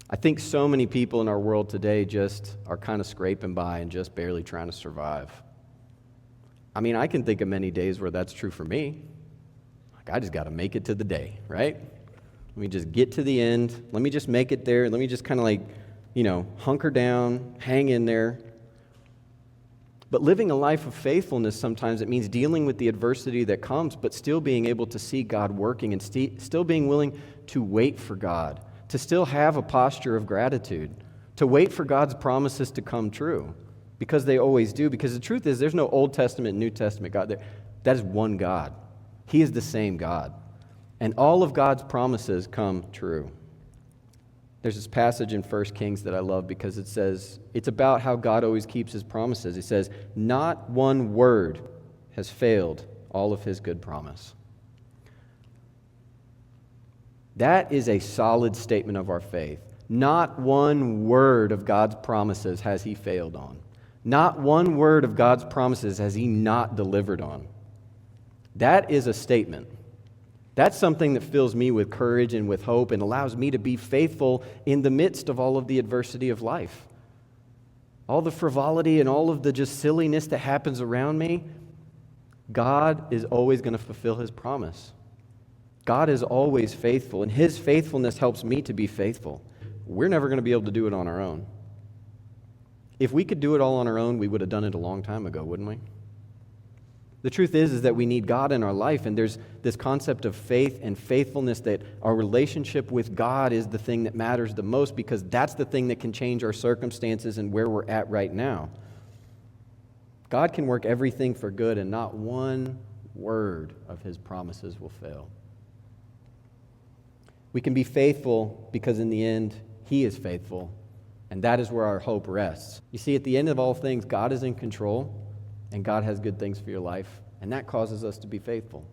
I think so many people in our world today just are kind of scraping by and just barely trying to survive. I mean, I can think of many days where that's true for me. Like, I just got to make it to the day, right? Let me just get to the end. Let me just make it there. Let me just kind of hunker down, hang in there. But living a life of faithfulness, sometimes it means dealing with the adversity that comes, but still being able to see God working and still being willing to wait for God, to still have a posture of gratitude, to wait for God's promises to come true, because they always do. Because the truth is, there's no Old Testament, New Testament God there. That is one God. He is the same God. And all of God's promises come true. There's this passage in 1 Kings that I love because it says, it's about how God always keeps his promises. It says, not one word has failed all of his good promise. That is a solid statement of our faith. Not one word of God's promises has he failed on. Not one word of God's promises has he not delivered on. That is a statement. That's something that fills me with courage and with hope and allows me to be faithful in the midst of all of the adversity of life. All the frivolity and all of the just silliness that happens around me, God is always going to fulfill his promise. God is always faithful, and his faithfulness helps me to be faithful. We're never going to be able to do it on our own. If we could do it all on our own, we would have done it a long time ago, wouldn't we? The truth is that we need God in our life, and there's this concept of faith and faithfulness, that our relationship with God is the thing that matters the most, because that's the thing that can change our circumstances and where we're at right now. God can work everything for good, and not one word of his promises will fail. We can be faithful because in the end, he is faithful, and that is where our hope rests. You see, at the end of all things, God is in control, and God has good things for your life, and that causes us to be faithful.